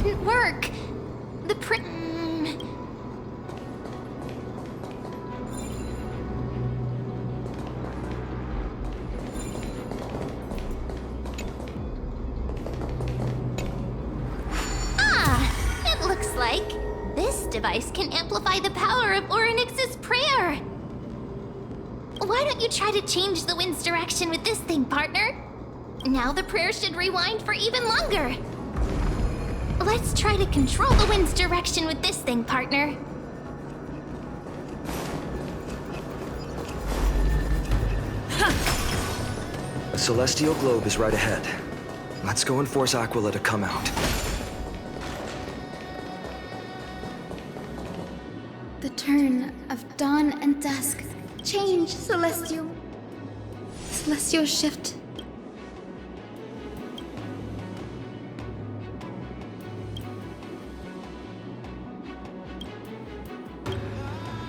didn't work. The it looks like this device can amplify the power of Orynyx's prayer. Why don't you try to change the wind's direction with this thing, partner? Now the prayer should rewind for even longer. Let's try to control the wind's direction with this thing, partner. The celestial globe is right ahead. Let's go and force Aquila to come out. The turn of dawn and dusk. Change, Celestial shift.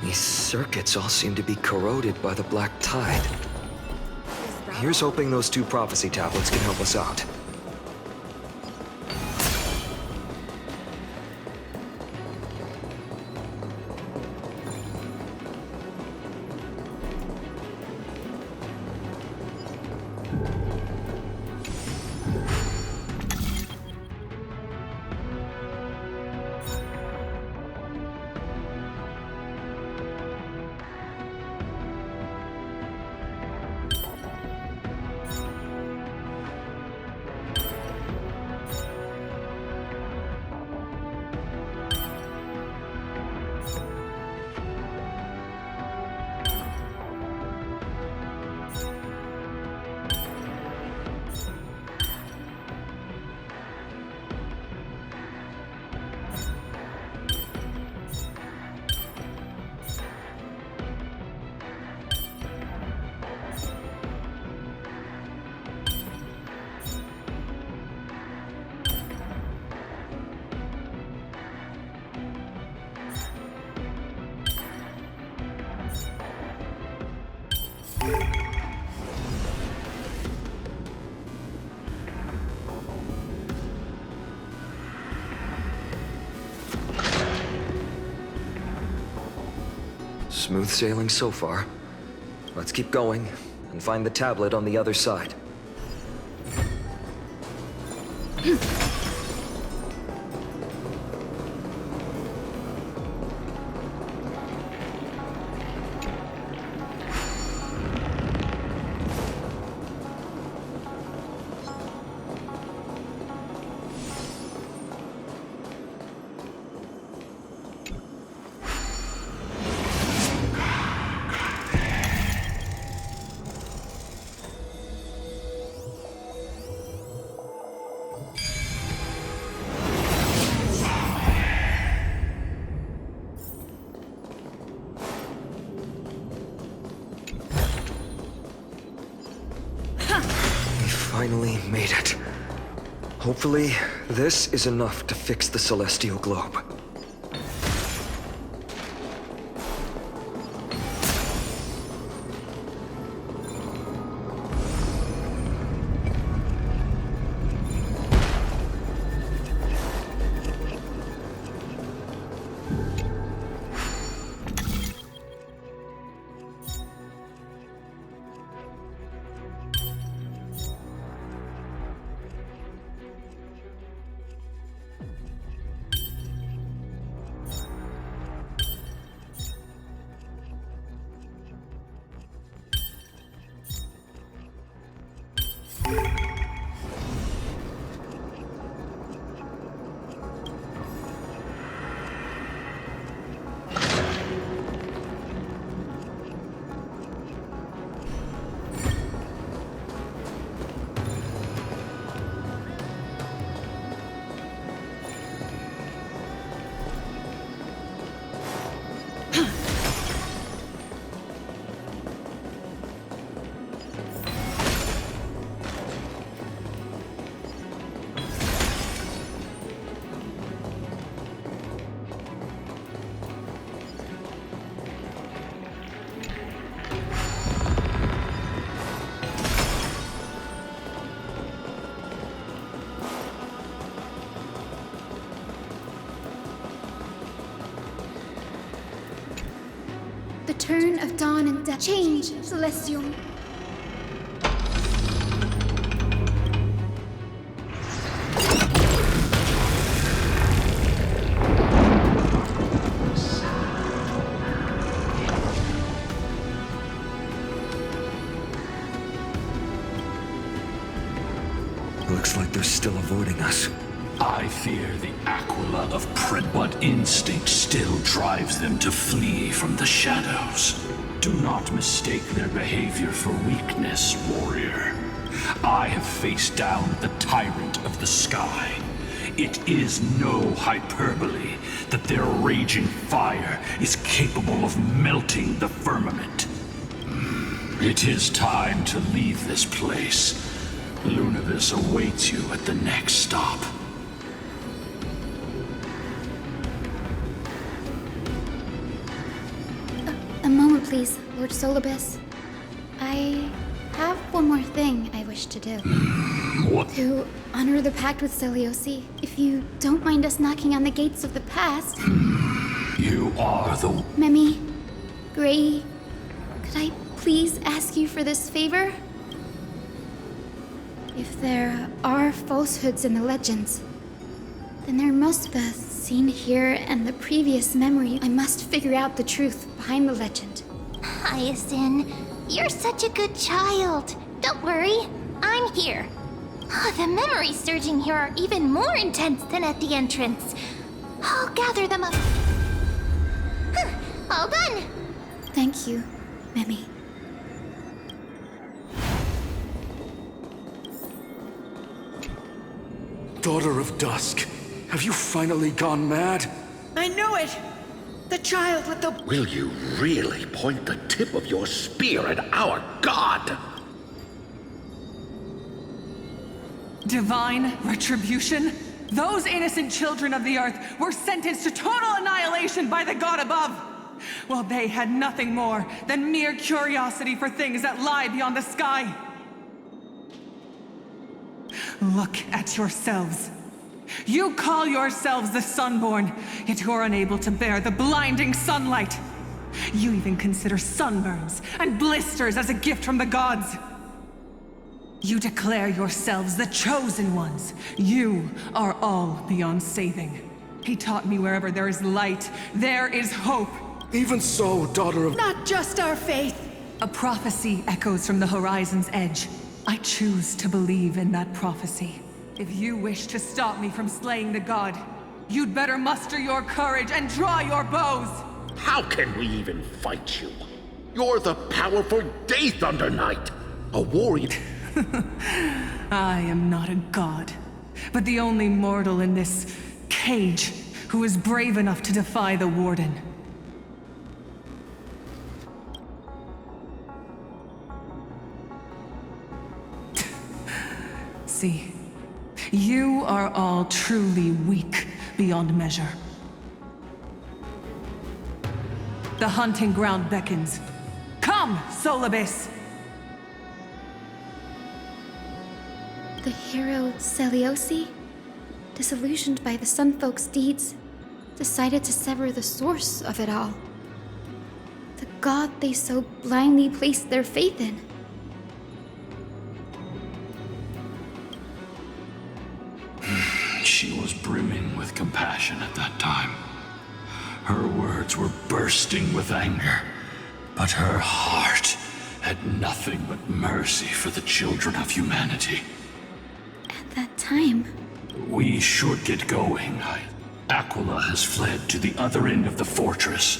These circuits all seem to be corroded by the black tide. Here's hoping those 2 prophecy tablets can help us out. Smooth sailing so far. Let's keep going and find the tablet on the other side. Finally made it. Hopefully, this is enough to fix the celestial globe. return of dawn and death. Change, Celestium. Looks like they're still avoiding us. I fear the Aquila of Pred, but instinct still drives them to flee from the shadows. Do not mistake their behavior for weakness, warrior. I have faced down the tyrant of the sky. It is no hyperbole that their raging fire is capable of melting the firmament. It is time to leave this place. Lunavis awaits you at the next stop. A moment, please, Lord Solibus. I have one more thing I wish to do. What? To honor the pact with Celiosi, if you don't mind us knocking on the gates of the past. You are the... Memi, Gray, could I please ask you for this favor? If there are falsehoods in the legends, then there must be a scene here and the previous memory. I must figure out the truth behind the legend. Hyacinth, you're such a good child. Don't worry, I'm here. The memories surging here are even more intense than at the entrance. I'll gather them up. All done. Thank you, Memi. Daughter of Dusk, have you finally gone mad? I knew it! The child with the... Will you really point the tip of your spear at our god? Divine retribution? Those innocent children of the earth were sentenced to total annihilation by the god above! Well, they had nothing more than mere curiosity for things that lie beyond the sky. Look at yourselves. You call yourselves the Sunborn, yet you're unable to bear the blinding sunlight. You even consider sunburns and blisters as a gift from the gods. You declare yourselves the chosen ones. You are all beyond saving. He taught me wherever there is light, there is hope. Even so, daughter of... Not just our faith. A prophecy echoes from the horizon's edge. I choose to believe in that prophecy. If you wish to stop me from slaying the god, you'd better muster your courage and draw your bows! How can we even fight you? You're the powerful Day Thunder Knight, a warrior. I am not a god, but the only mortal in this cage who is brave enough to defy the Warden. See, you are all truly weak beyond measure. The hunting ground beckons. Come, Solibus! The hero Celiosi, disillusioned by the Sunfolk's deeds, decided to sever the source of it all. The god they so blindly placed their faith in. She was brimming with compassion at that time. Her words were bursting with anger, but her heart had nothing but mercy for the children of humanity. At that time, We should get going. Aquila has fled to the other end of the fortress.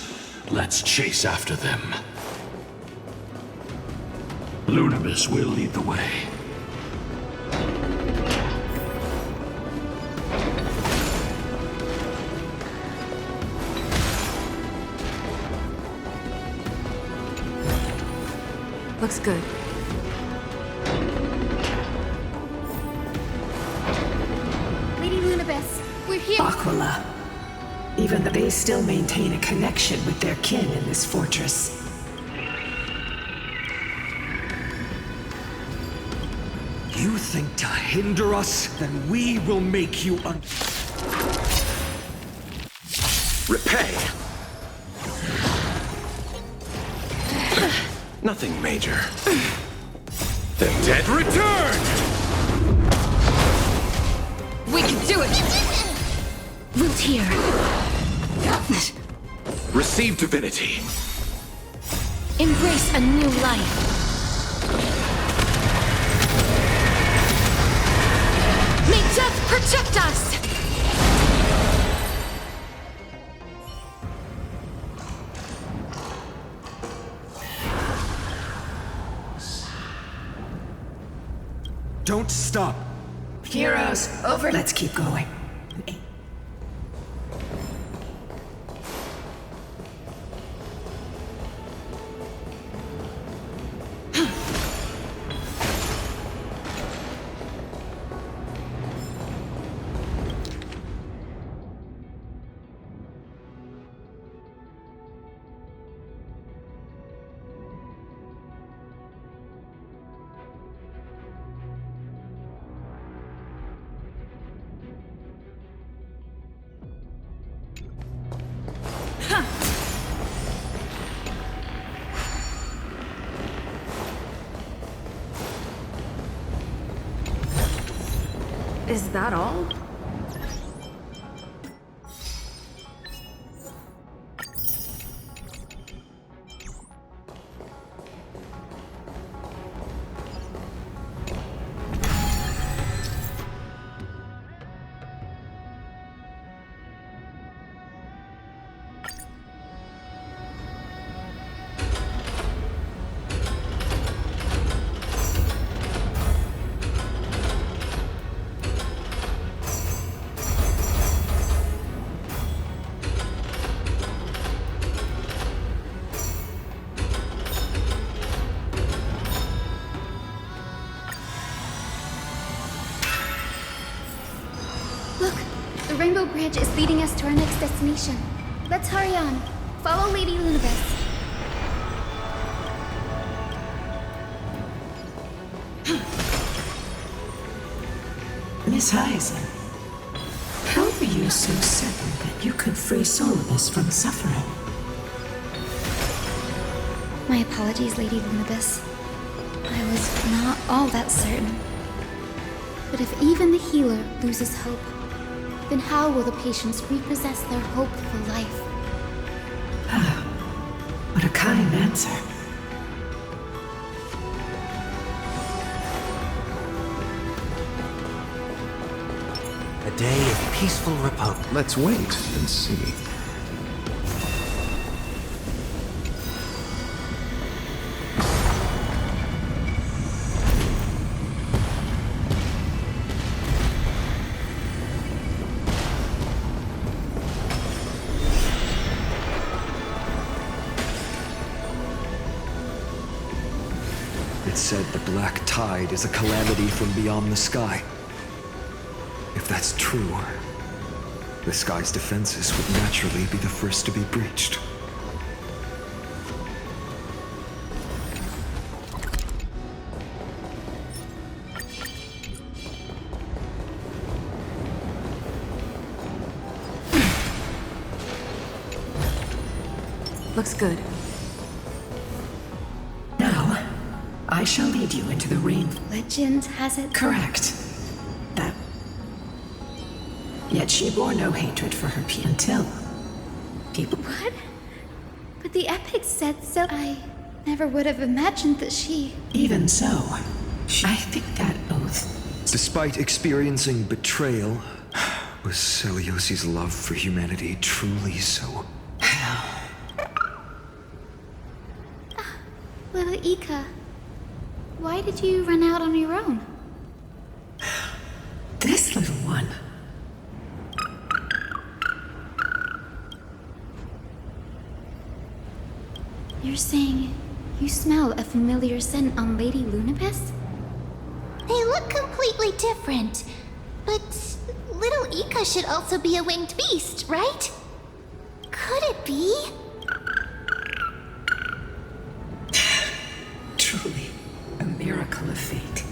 Let's chase after them. Lunavis will lead the way. Looks good. Lady Lunabis, we're here. Aquila. Even they still maintain a connection with their kin in this fortress. You think to hinder us? Then we will make you Repay! Nothing major. The dead return! We can do it! Root here. Receive divinity. Embrace a new life. May death protect us! Don't stop. Heroes, over. Let's keep going. Is that all? Look, the Rainbow Bridge is leading us to our next destination. Let's hurry on. Follow Lady Lunibus. Miss Hyzen, how were you so certain that you could free Solibus from suffering? My apologies, Lady Lunibus. I was not all that certain. But if even the healer loses hope, then how will the patients repossess their hope for life? What a kind answer. A day of peaceful repose. Let's wait and see. It said the black tide is a calamity from beyond the sky. If that's true, the sky's defenses would naturally be the first to be breached. Looks good. Now, I shall lead you into the rain. Legend has it. Correct. That. Yet she bore no hatred for her people until people. What? But the epic said so. I never would have imagined that she. Even so, I think that oath. Despite experiencing betrayal, was Celiosi's love for humanity truly so? Little Ika, why did you run out on your own? This little one. You're saying you smell a familiar scent on Lady Lunibus? They look completely different. But little Ika should also be a winged beast, right? Could it be? Truly, a miracle of fate.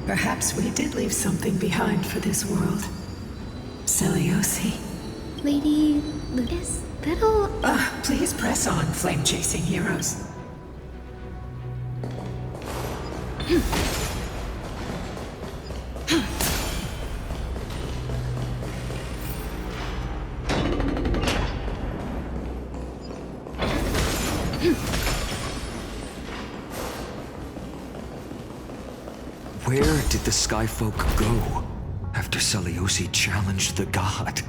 Perhaps we did leave something behind for this world. Celiosi. Lady Lunibus? Little... Please press on, flame-chasing heroes. Where did the Skyfolk go after Seliosi challenged the god?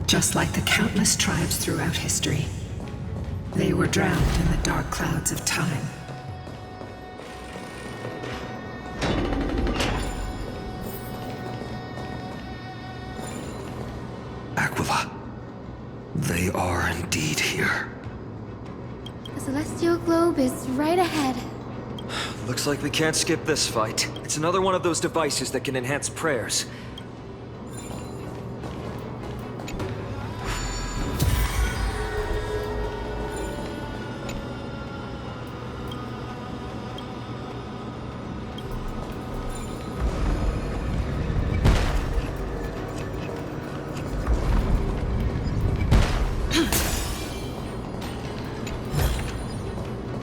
Just like the countless tribes throughout history, they were drowned in the dark clouds of time. Aquila, they are indeed here. The celestial globe is right ahead. Looks like we can't skip this fight. It's another one of those devices that can enhance prayers.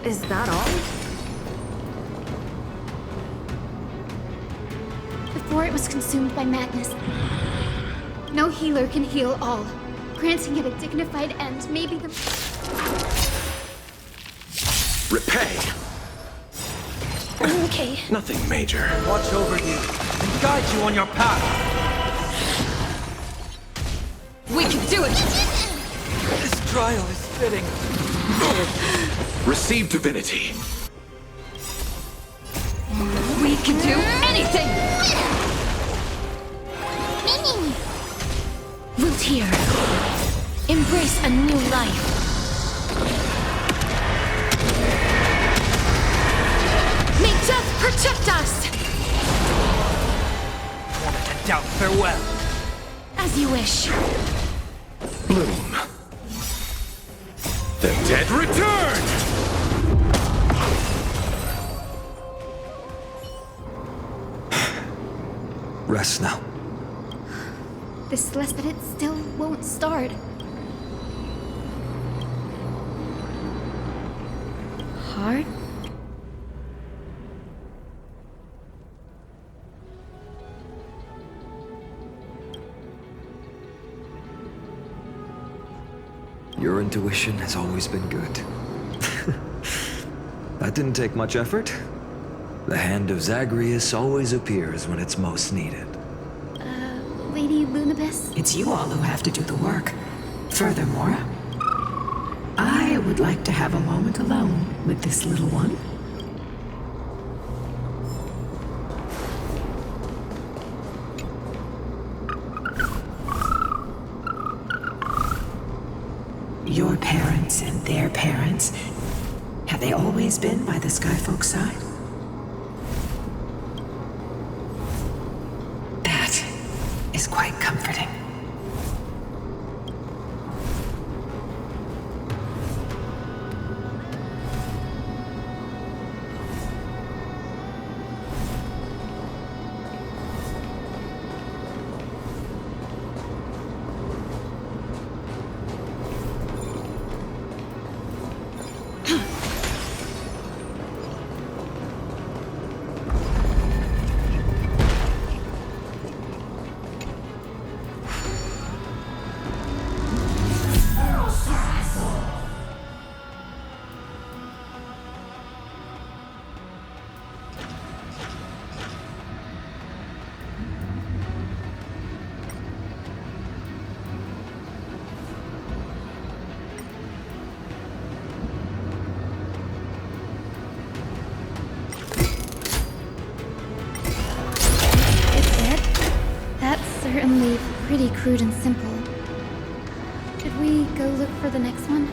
Is that all? Before it was consumed by madness. No healer can heal all. Granting it a dignified end may be the... Repay! Okay. Nothing major. Watch over you and guide you on your path. We can do it! This trial is fitting. Receive divinity. We can do anything! Root here. Embrace a new life. May death protect us! To doubt farewell. As you wish. Bloom. The dead return! Rest now. This Celeste, but it still won't start. Hard? Your intuition has always been good. That didn't take much effort. The hand of Zagreus always appears when it's most needed. Lady Lunabis? It's you all who have to do the work. Furthermore, I would like to have a moment alone with this little one. Your parents and their parents, have they always been by the Skyfolk side? That is quite comforting. Certainly pretty crude and simple. Should we go look for the next one?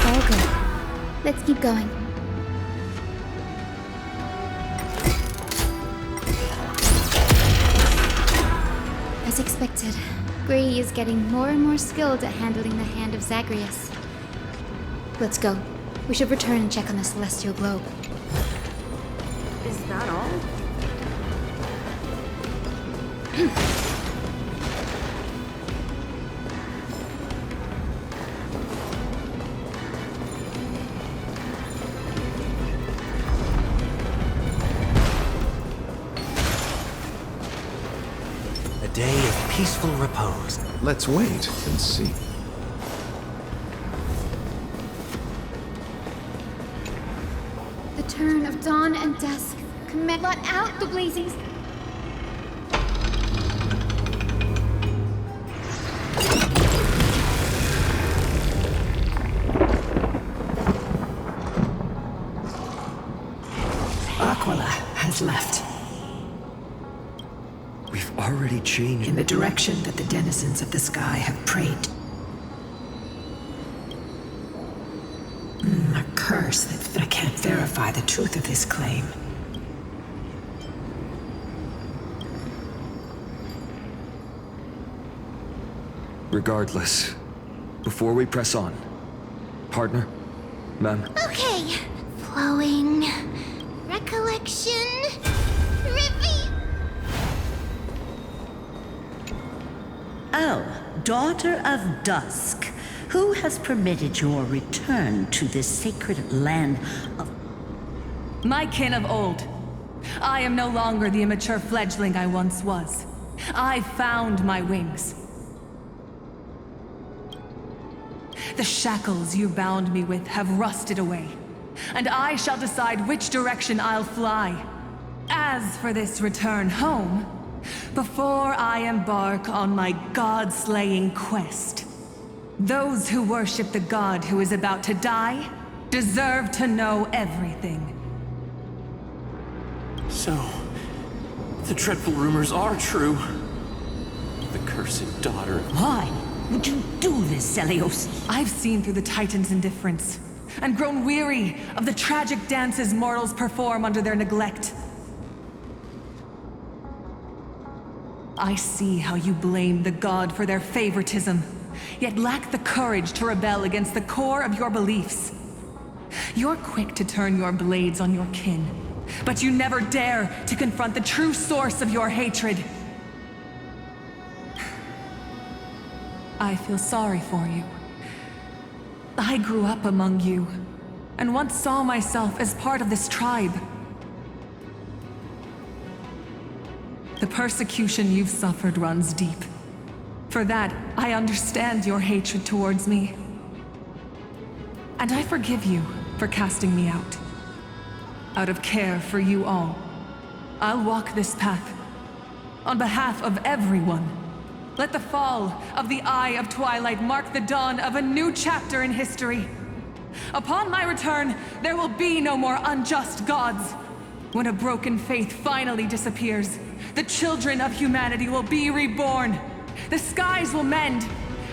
All good. Let's keep going. As expected, Gray is getting more and more skilled at handling the hand of Zagreus. Let's go. We should return and check on the celestial globe. Is that all? A day of peaceful repose. Let's wait and see. The turn of dawn and dusk. Command blot out the blazing. Aquila has left. We've already changed. In the direction that the denizens of the sky have prayed. A curse that I can't verify the truth of this claim. Regardless, before we press on, partner, ma'am. Okay. Flowing. Recollection. Reveal. Oh, daughter of dusk, who has permitted your return to this sacred land of... My kin of old. I am no longer the immature fledgling I once was. I found my wings. The shackles you bound me with have rusted away, and I shall decide which direction I'll fly. As for this return home, before I embark on my god-slaying quest, those who worship the god who is about to die deserve to know everything. So, the dreadful rumors are true. The cursed daughter of... Why would you do this, Seliosi? I've seen through the Titan's indifference, and grown weary of the tragic dances mortals perform under their neglect. I see how you blame the god for their favoritism, yet lack the courage to rebel against the core of your beliefs. You're quick to turn your blades on your kin, but you never dare to confront the true source of your hatred. I feel sorry for you. I grew up among you, and once saw myself as part of this tribe. The persecution you've suffered runs deep. For that, I understand your hatred towards me. And I forgive you for casting me out. Out of care for you all, I'll walk this path. On behalf of everyone. Let the fall of the Eye of Twilight mark the dawn of a new chapter in history. Upon my return, there will be no more unjust gods. When a broken faith finally disappears, the children of humanity will be reborn. The skies will mend,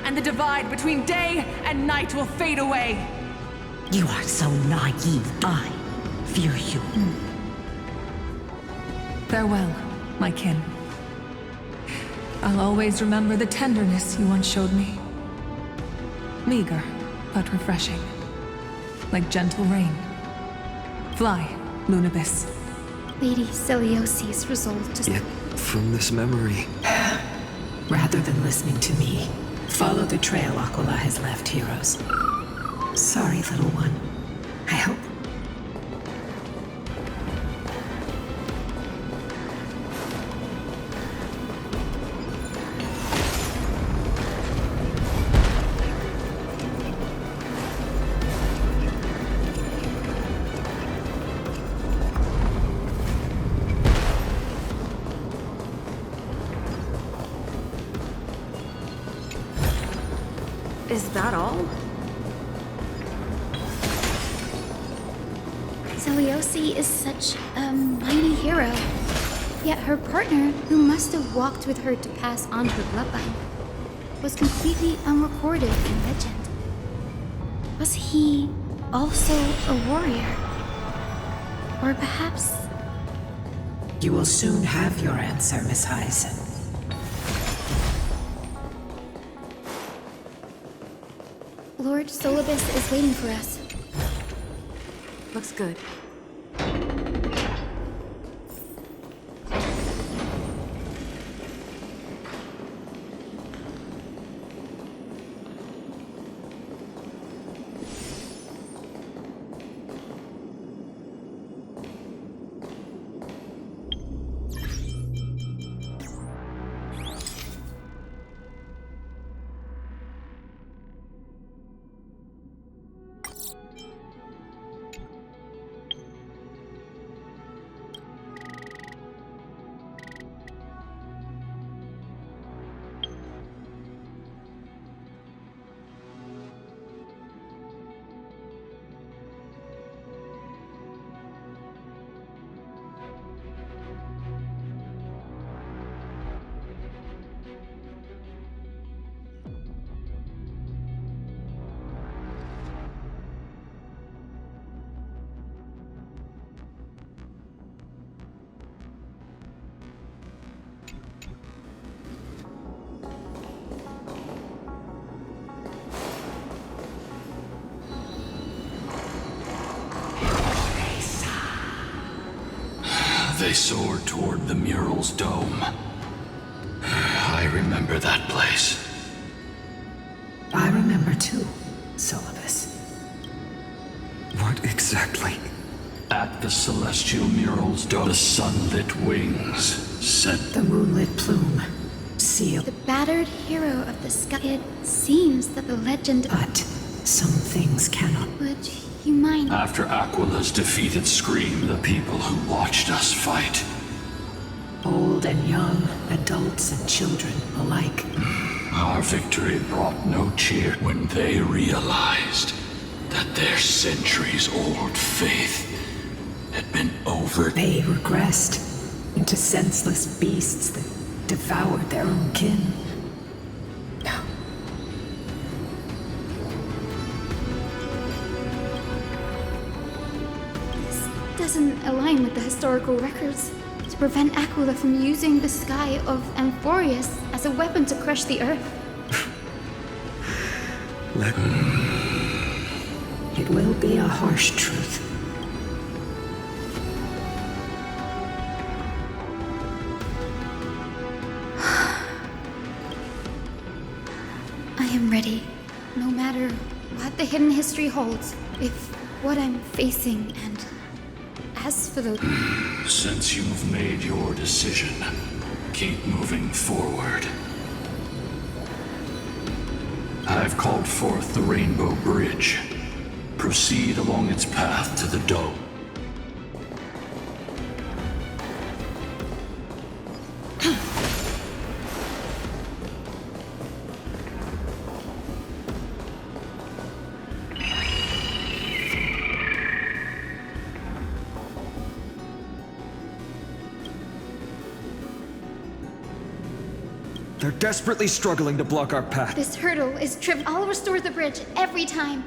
and the divide between day and night will fade away. You are so naive, I fear you. Farewell, my kin. I'll always remember the tenderness you once showed me. Meager, but refreshing. Like gentle rain. Fly, Lunabis. Lady Celiosi's resolve to... Yet, from this memory... Rather than listening to me, follow the trail Aquila has left, heroes. Sorry, little one. I hope... Is that all? Celiosi is such a mighty hero. Yet her partner, who must have walked with her to pass on her bloodline, was completely unrecorded in legend. Was he also a warrior? Or perhaps... You will soon have your answer, Miss Hyacin. Lord Solibus is waiting for us. Looks good. they soared toward the mural's dome. I remember that place. I remember too, Syllabus. What exactly? At the celestial mural's dome, the sunlit wings sent The moonlit plume, sealed. The battered hero of the sky. It seems that the legend. But some things cannot. Would you mind? After Aquila's defeated Scream, the people who watched us fight. Old and young, adults and children alike. Our victory brought no cheer when they realized that their centuries-old faith had been over. They regressed into senseless beasts that devoured their own kin. This doesn't align with the historical records. To prevent Aquila from using the sky of Amphoreus as a weapon to crush the earth. It will be a harsh truth. I am ready, no matter what the hidden history holds, with what I'm facing, and as for the... Since you've made your decision, keep moving forward. I've called forth the Rainbow Bridge. Proceed along its path to the dome. They're desperately struggling to block our path. This hurdle is tripped. I'll restore the bridge every time.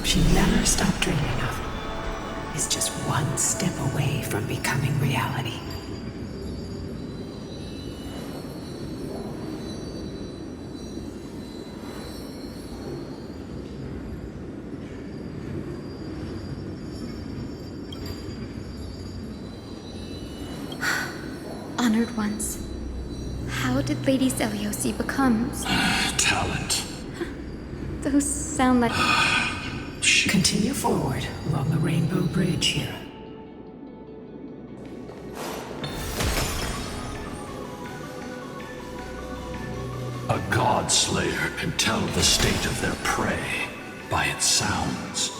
She never stopped dreaming of is just one step away from becoming reality. Honored ones. How did Lady Seliosi become... Talent. Those sound like... Continue forward along the Rainbow Bridge here. A god slayer can tell the state of their prey by its sounds.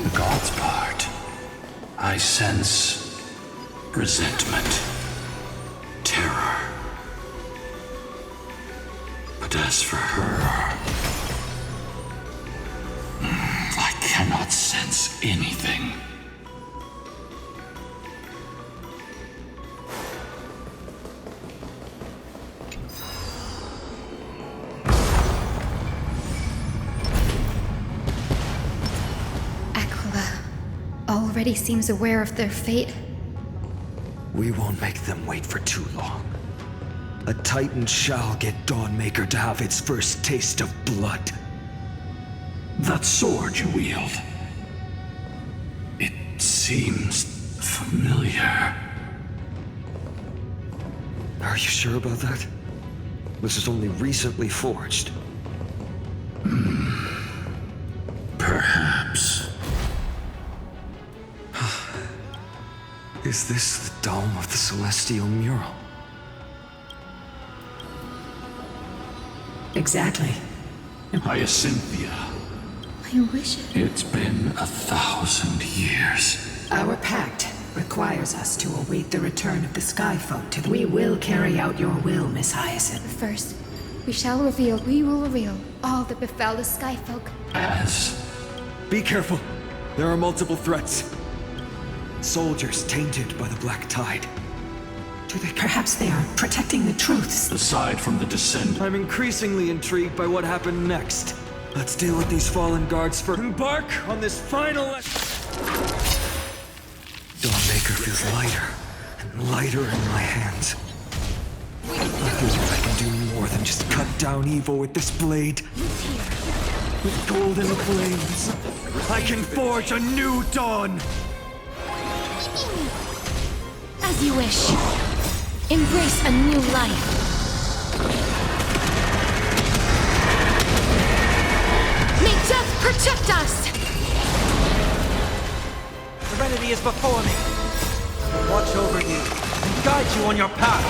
The god's part, I sense resentment, terror. But as for her, I cannot sense anything. Aquila already seems aware of their fate. We won't make them wait for too long. A Titan shall get Dawnmaker to have its first taste of blood. That sword you wield, it seems familiar. Are you sure about that? This is only recently forged. Perhaps. Is this the dome of the Celestial Mural? Exactly. Hyacinthia. I wish it... It's been 1,000 years. Our pact requires us to await the return of the Skyfolk to... We will carry out your will, Miss Hyacinth. First, We will reveal all that befell the Skyfolk. Be careful. There are multiple threats. Soldiers tainted by the Black Tide. Perhaps they are protecting the truths. Aside from the descent, I'm increasingly intrigued by what happened next. Let's deal with these fallen guards first. Embark on this final... Dawnmaker feels lighter and lighter in my hands. I feel like I can do more than just cut down evil with this blade. With golden flames, I can forge a new dawn! As you wish. Embrace a new life. May death protect us! Serenity is before me. Watch over you and guide you on your path.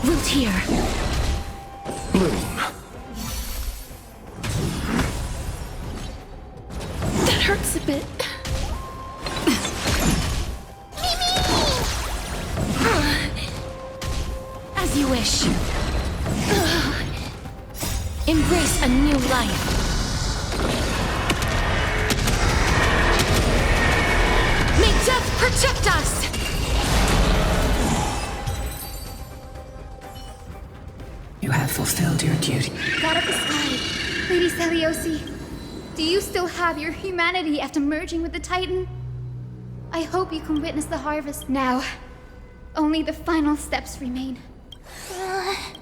Wilt here. Bloom. That hurts a bit. As you wish. Embrace a new life. May death protect us! You have fulfilled your duty. God of the Sky, Lady Seliosi, do you still have your humanity after merging with the Titan? I hope you can witness the harvest now. Only the final steps remain.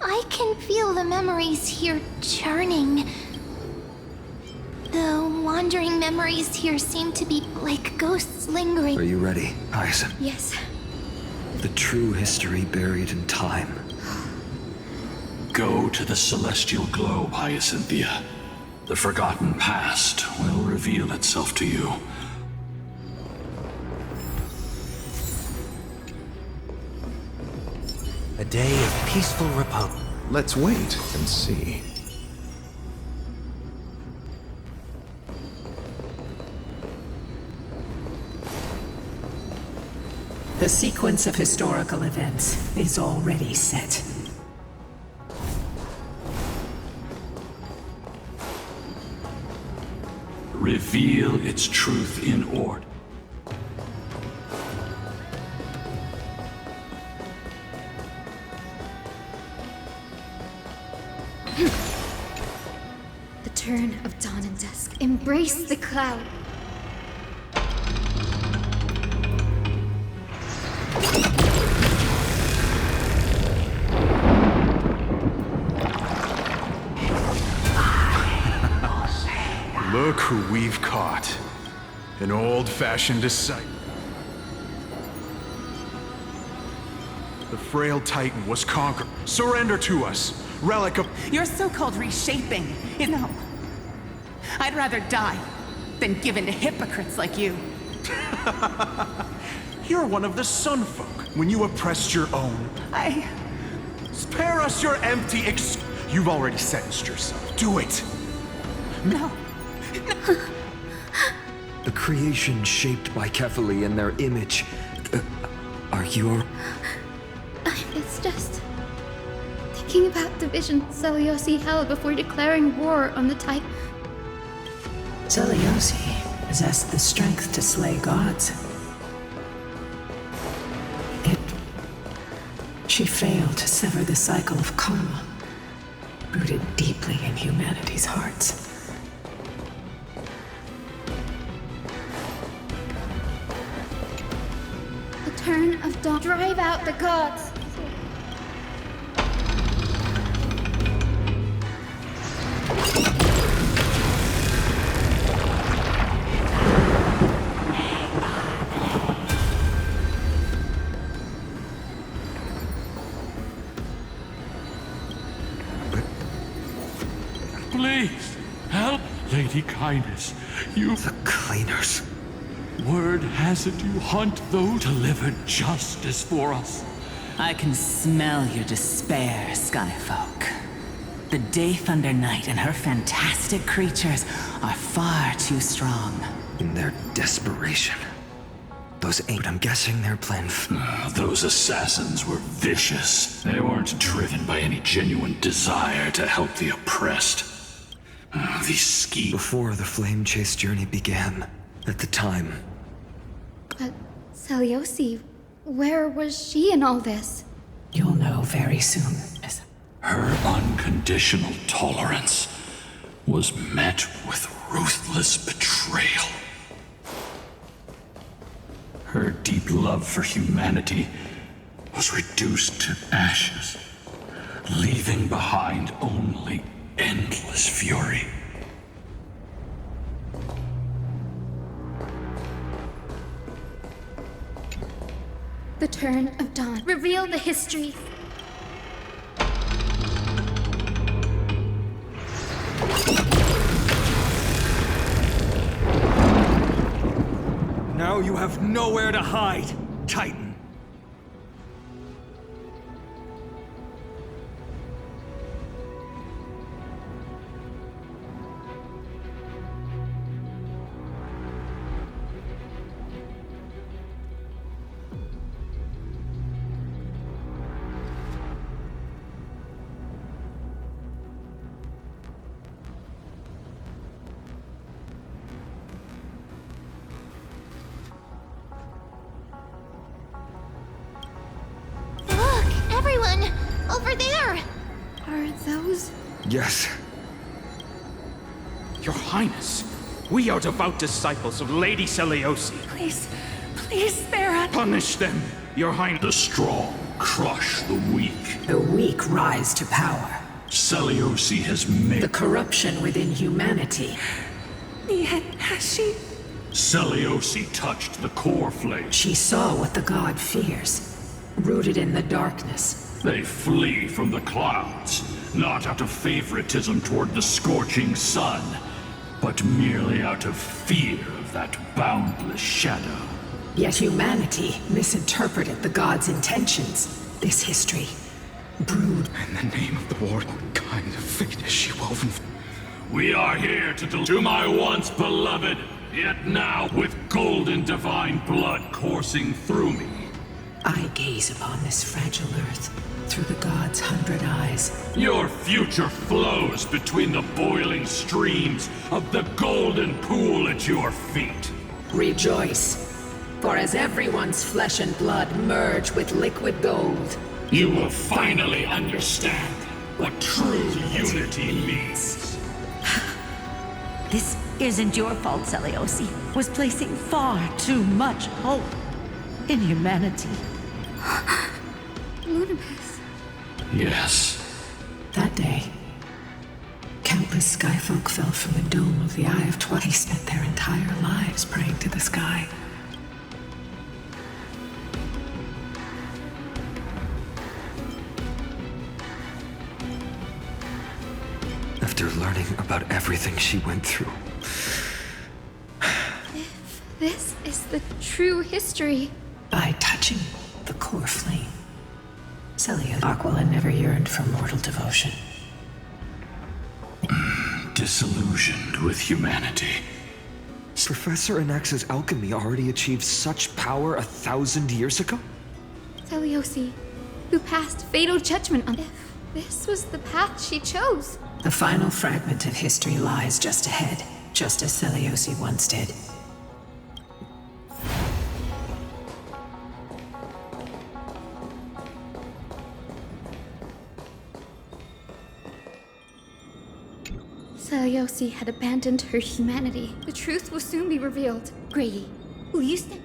I can feel the memories here churning. The wandering memories here seem to be like ghosts lingering. Are you ready, Hyacinth? Yes. The true history buried in time. go to the celestial globe, Hyacinthia. The forgotten past will reveal itself to you. A day of peaceful repose. Let's wait and see. The sequence of historical events is already set. Reveal its truth in order. The turn of dawn and dusk. Embrace the cloud. Look who we've caught. An old-fashioned disciple. The frail Titan was conquered. Surrender to us, relic of... Your so-called reshaping is no. I'd rather die than give in to hypocrites like you. You're one of the Sun Folk. When you oppressed your own. Spare us your empty You've already sentenced yourself. Do it! No. The creation shaped by Kefali and their image. Are you... It's just... thinking about the vision Seliosi held before declaring war on the Titan. Seliosi possessed the strength to slay gods. She failed to sever the cycle of karma, rooted deeply in humanity's hearts. The turn of dawn. Drive out the gods. Please, help, Lady Kindness. You... The cleaners. Word has it you hunt those to deliver justice for us. I can smell your despair, Skyfolk. The Day Thunder Knight and her fantastic creatures are far too strong. In their desperation, Those ain't, but I'm guessing their plan. Those assassins were vicious. They weren't driven by any genuine desire to help the oppressed. These schemes. Before the flame chase journey began, at the time. But Seliosi, where was she in all this? You'll know very soon. Her unconditional tolerance was met with ruthless betrayal. Her deep love for humanity was reduced to ashes, leaving behind only endless fury. The turn of dawn. Reveal the history. Now you have nowhere to hide, Titan. Everyone! Over there! Are those... Yes. Your Highness, we are devout disciples of Lady Seliosi. Please spare us. Punish them, Your Highness. The strong crush the weak. The weak rise to power. Seliosi has made... The corruption within humanity. Yet has she... Seliosi touched the core flame. She saw what the god fears. Rooted in the darkness. They flee from the clouds, not out of favoritism toward the scorching sun, but merely out of fear of that boundless shadow. Yet humanity misinterpreted the god's intentions. This history, brewed. In the name of the Lord, what kind of fate is she woven? We are here to my once beloved, yet now with golden divine blood coursing through me. I gaze upon this fragile earth through the god's 100 eyes. Your future flows between the boiling streams of the golden pool at your feet. Rejoice, for as everyone's flesh and blood merge with liquid gold, you will finally understand what true unity means. This isn't your fault, Seliosi. Was placing far too much hope in humanity. Lunibus. Yes. That day, countless skyfolk fell from the dome of the Eye of Twice, spent their entire lives praying to the sky. After learning about everything she went through. If this is the true history... By touching the core flame, Celia Aquila never yearned for mortal devotion. Disillusioned with humanity. Professor Anax's alchemy already achieved such power 1,000 years ago? Seliosi, who passed fatal judgment on... If this was the path she chose... The final fragment of history lies just ahead, just as Seliosi once did. Seliosi had abandoned her humanity. The truth will soon be revealed. Grady, will you stand?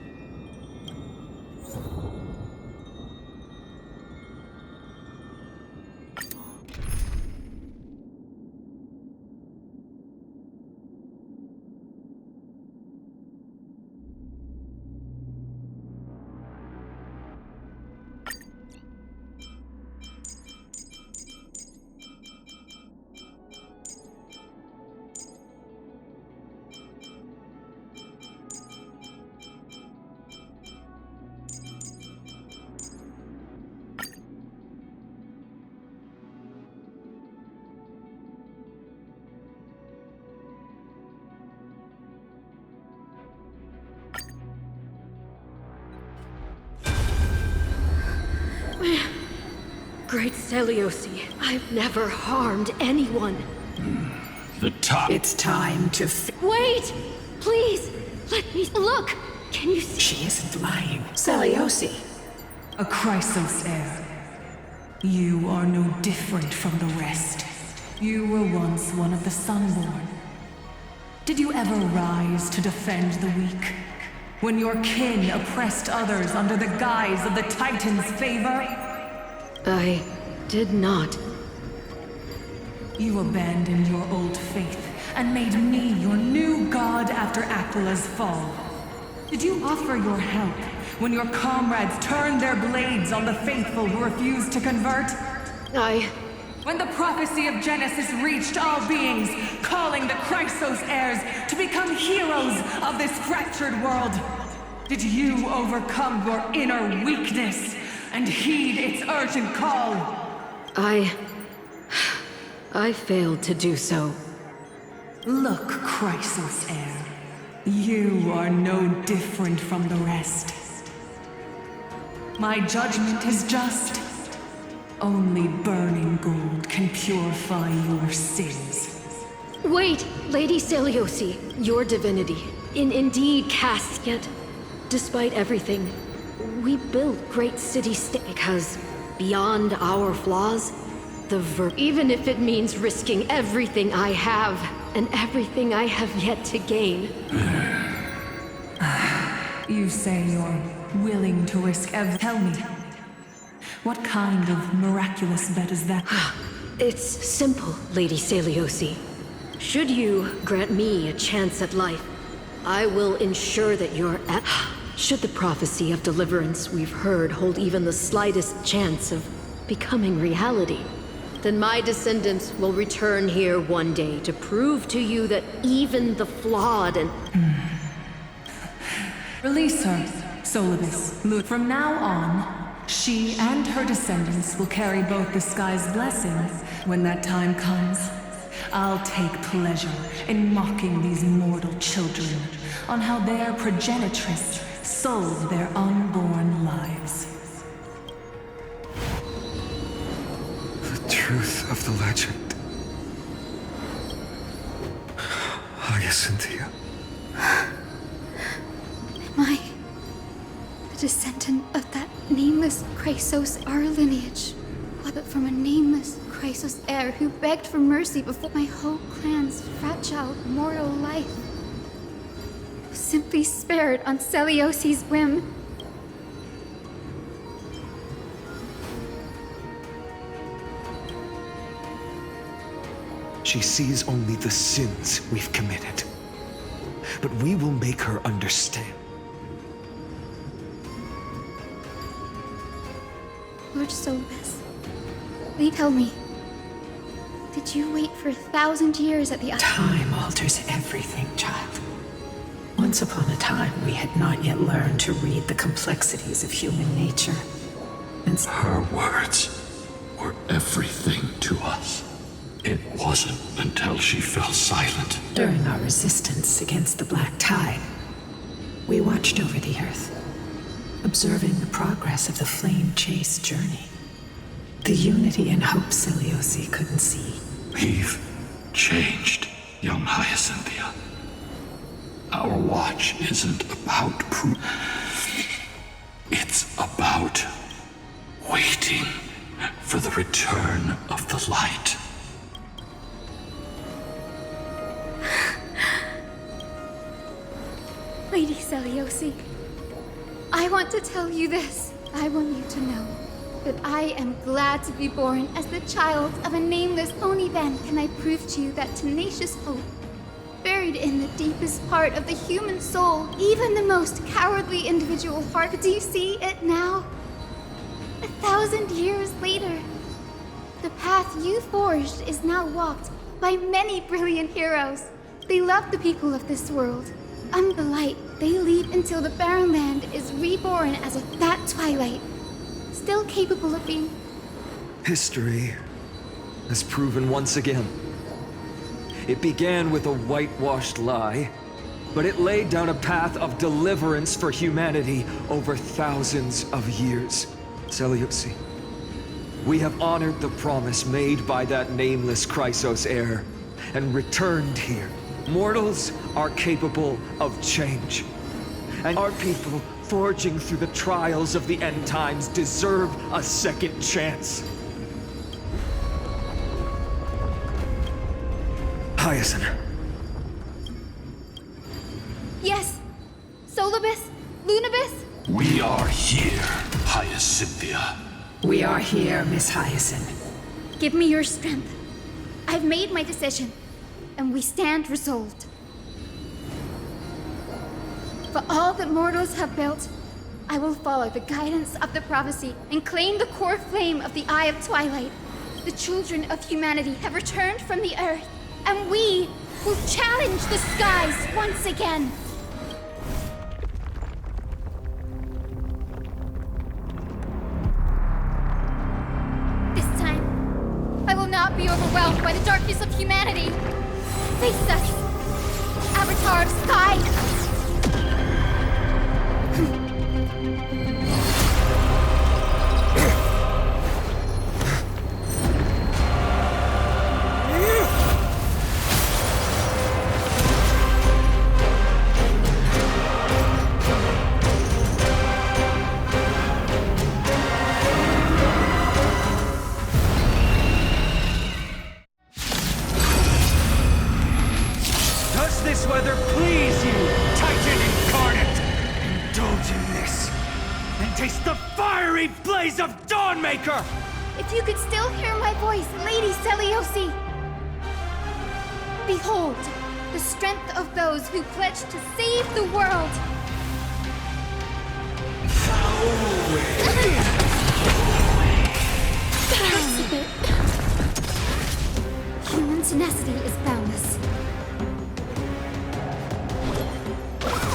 Great Seliosi, I've never harmed anyone. The top. It's time to Wait! Please! Let me look! Can you see? She isn't lying. Seliosi. A Chrysos heir. You are no different from the rest. You were once one of the Sunborn. Did you ever rise to defend the weak? When your kin oppressed others under the guise of the Titan's favor? I did not. You abandoned your old faith and made me your new god after Aquila's fall. Did you offer your help when your comrades turned their blades on the faithful who refused to convert? When the prophecy of Genesis reached all beings, calling the Chrysos heirs to become heroes of this fractured world, did you overcome your inner weakness and heed its urgent call? I failed to do so. Look, Chrysos heir. You are no different from the rest. My judgment is just. Only burning gold can purify your sins. Wait, Lady Seliosi, your divinity, indeed casts yet. Despite everything, we built great city-states because beyond our flaws, even if it means risking everything I have and everything I have yet to gain. You say you're willing to risk everything. Tell me, what kind of miraculous bet is that? It's simple, Lady Seliosi. Should you grant me a chance at life, I will ensure that should the prophecy of deliverance we've heard hold even the slightest chance of becoming reality, then my descendants will return here one day to prove to you that even the flawed and... Release her, Solibus. From now on, she and her descendants will carry both the sky's blessings. When that time comes, I'll take pleasure in mocking these mortal children on how their progenitress sold their unborn lives. The truth of the legend. Hyacinthia. Am I the descendant of that nameless Chrysos, our lineage? What but from a nameless Chrysos heir who begged for mercy before my whole clan's fragile mortal life was simply spared on Seliosi's whim? She sees only the sins we've committed. But we will make her understand. Lord Solibus, please tell me, did you wait for 1,000 years at the... Time alters everything, child. Once upon a time, we had not yet learned to read the complexities of human nature. And her words were everything to us. It wasn't until she fell silent. During our resistance against the Black Tide, we watched over the Earth, observing the progress of the flame-chase journey. The unity and hope Seliosi couldn't see. We've changed, young Hyacinthia. Our watch isn't about it's about waiting for the return of the light. Lady Seliosi, I want to tell you this. I want you to know that I am glad to be born as the child of a nameless. Only then can I prove to you that tenacious hope, buried in the deepest part of the human soul, even the most cowardly individual heart. But do you see it now? 1,000 years later, the path you forged is now walked by many brilliant heroes. They love the people of this world. Under the light, they lead until the barren land is reborn as that twilight, still capable of being... History has proven once again. It began with a whitewashed lie, but it laid down a path of deliverance for humanity over thousands of years. Seliosi, We have honored the promise made by that nameless Chrysos heir, and returned here. Mortals are capable of change. And our people, forging through the trials of the end times, deserve a second chance. Hyacinth. Yes. Solibus? Lunibus? We are here, Hyacinthia. We are here, Miss Hyacinth. Give me your strength. I've made my decision, and we stand resolved. For all that mortals have built, I will follow the guidance of the prophecy and claim the core flame of the Eye of Twilight. The children of humanity have returned from the earth, and we will challenge the skies once again. This time, I will not be overwhelmed by the darkness of humanity. Face us, Avatar of Sky! Does this weather please you, Titan incarnate? Indulge in this, and taste the fiery blaze of Dawnmaker! If you could still hear my voice, Lady Seliosi! Behold, the strength of those who pledge to save the world! That hurts a bit. Human tenacity is boundless.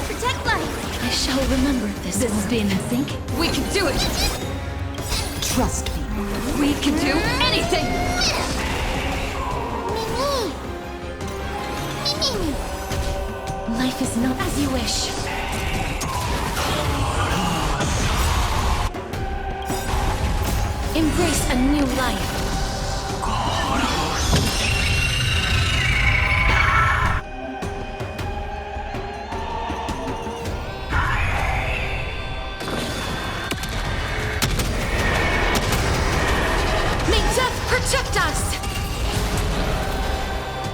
Protect life! I shall remember this. This is being in sync. We can do it! Trust me. We can do anything! Mimi! Life is not as you wish. Embrace a new life. May death protect us!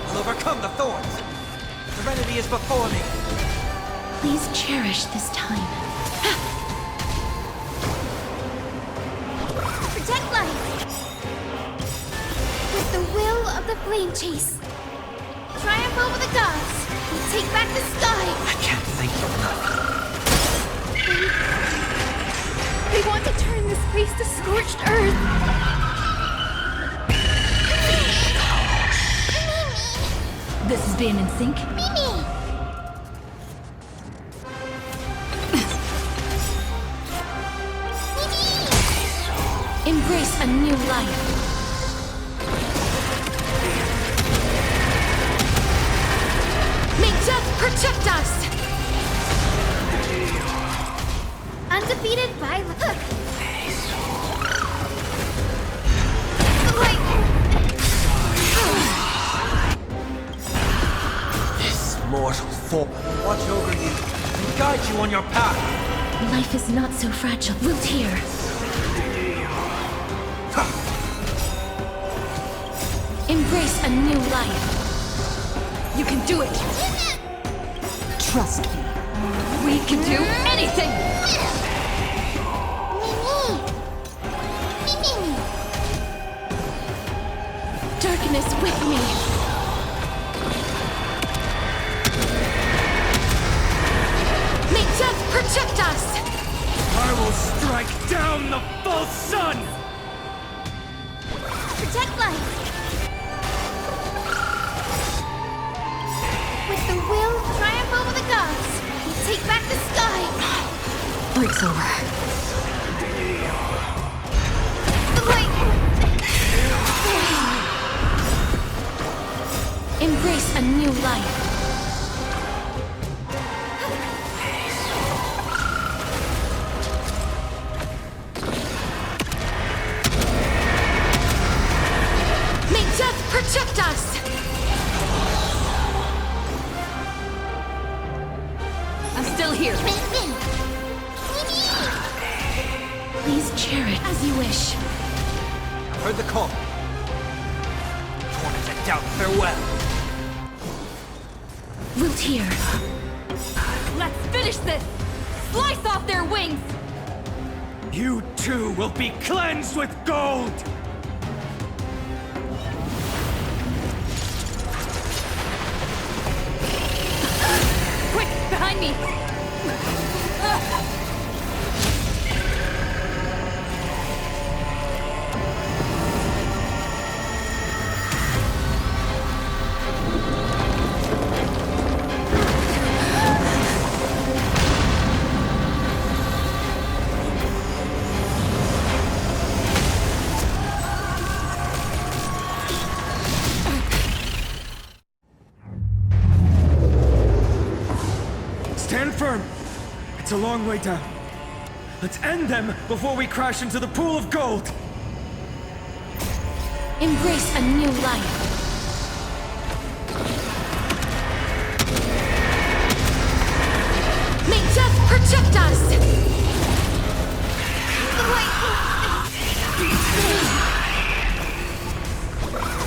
I'll overcome the thorns. Serenity is before me. Please cherish this time. Protect life! With the will of the flame chase. Triumph over the gods. We take back the sky. I can't thank you enough. They want to turn this place to scorched earth. This is being in sync. Mimi! Embrace a new life. May death protect us! Undefeated by look. This mortal form will watch over you and guide you on your path. Life is not so fragile. Root here. Embrace a new life. You can do it! Trust me. We can do anything! Darkness with me. May death protect us! I will strike down the false sun! Protect life. With the will, triumph over the gods. We take back the sky. Break's over. Embrace a new life. I'm still here. Please chair it as you wish. I've heard the call. Torn to doubt, farewell. Wiltier. Let's finish this! Slice off their wings! You too will be cleansed with gold! Quick, behind me! Stand firm! It's a long way down. Let's end them before we crash into the pool of gold! Embrace a new life. May death protect us!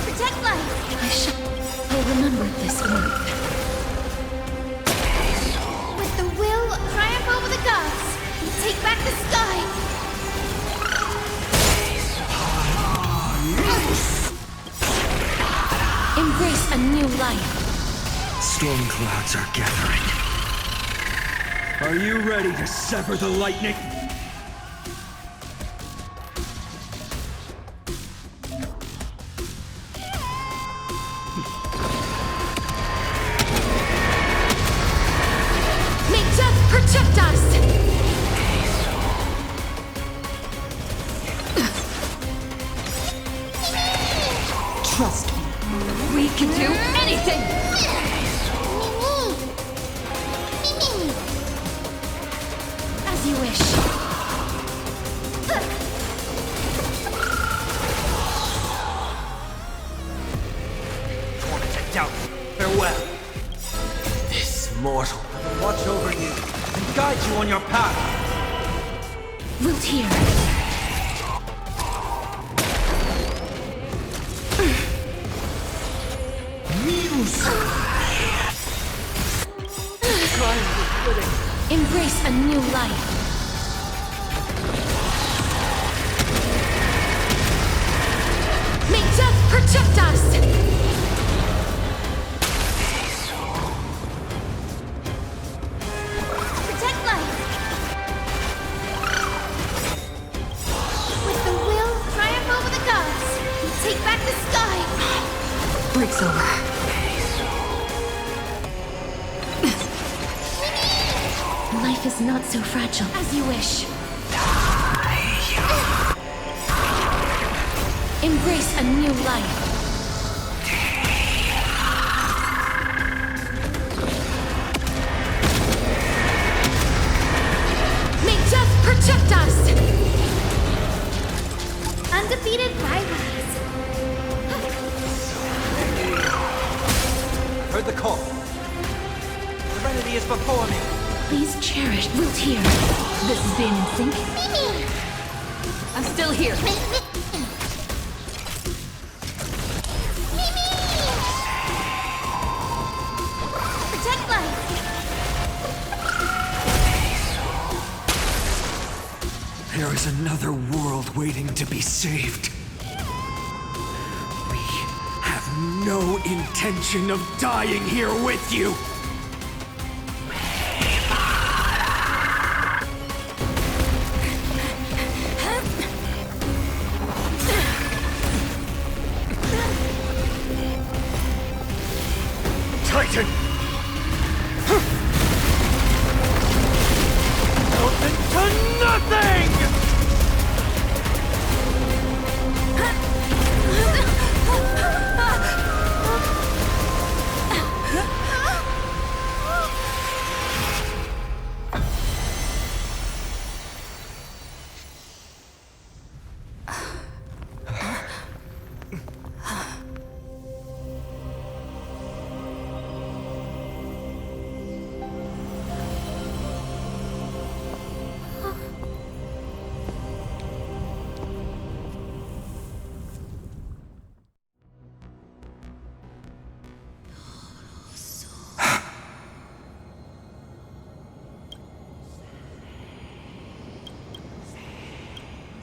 Protect life! Will remember this moment. With the will, triumph over the gods! Take back the sky! Embrace a new life. Storm clouds are gathering. Are you ready to sever the lightning? May death protect us! Trust me. We can do anything! As you wish. Torn to doubt, farewell. This mortal will watch over you and guide you on your path. Wiltier. Embrace a new life. May death protect us! Protect life! With the will, triumph over the gods! Take back the sky! Break's over. Life is not so fragile. As you wish. Embrace a new life. May death protect us! Undefeated rivals! Heard the call. Serenity is before me. Please cherish Wiltier. This is being in sync. I'm still here. Protect life! There is another world waiting to be saved. We have no intention of dying here with you. Titan! Melted to nothing!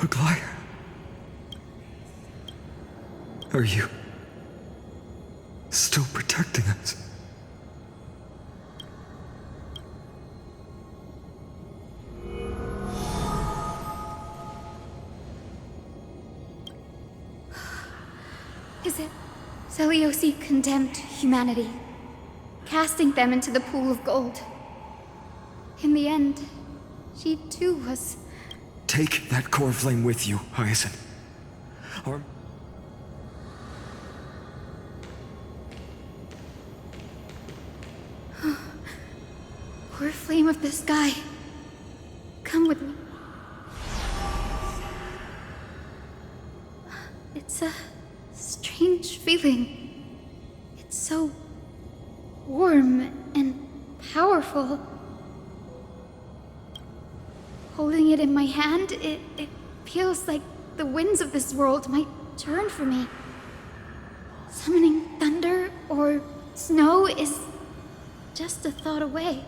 Aglaya? Are you still protecting us? Is it Seliosi condemned humanity, casting them into the pool of gold? In the end, she too was... Take that core flame with you, Hyacinth. Or... Core flame of the sky, come with me. It's a strange feeling. It's so warm and powerful. Holding it in my hand, it feels like the winds of this world might turn for me. Summoning thunder or snow is just a thought away.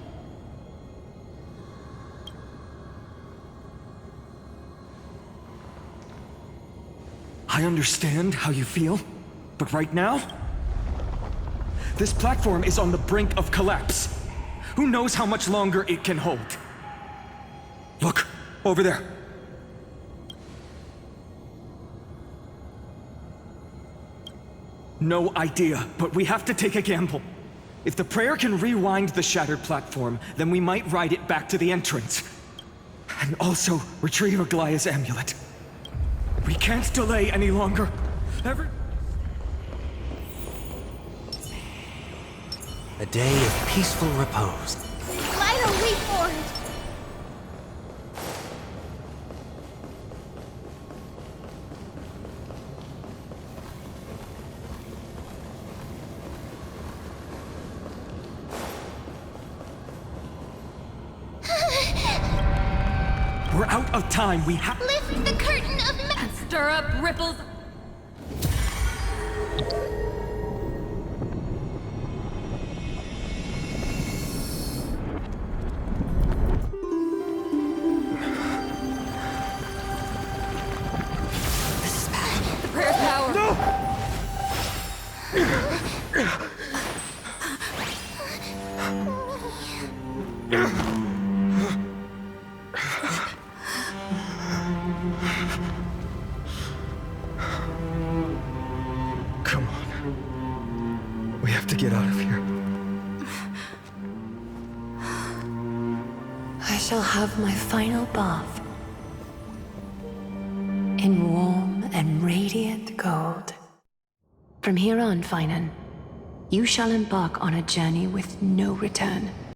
I understand how you feel, but right now, this platform is on the brink of collapse. Who knows how much longer it can hold? Look, over there. No idea, but we have to take a gamble. If the prayer can rewind the shattered platform, then we might ride it back to the entrance. And also retrieve Aglaya's amulet. We can't delay any longer. A day of peaceful repose. Light a way forward! We're out of time. We have... Lift the curtain of And stir up ripples. This is bad. The prayer's power. Come on. We have to get out of here. I shall have my final bath in warm and radiant gold. From here on, Finan, you shall embark on a journey with no return.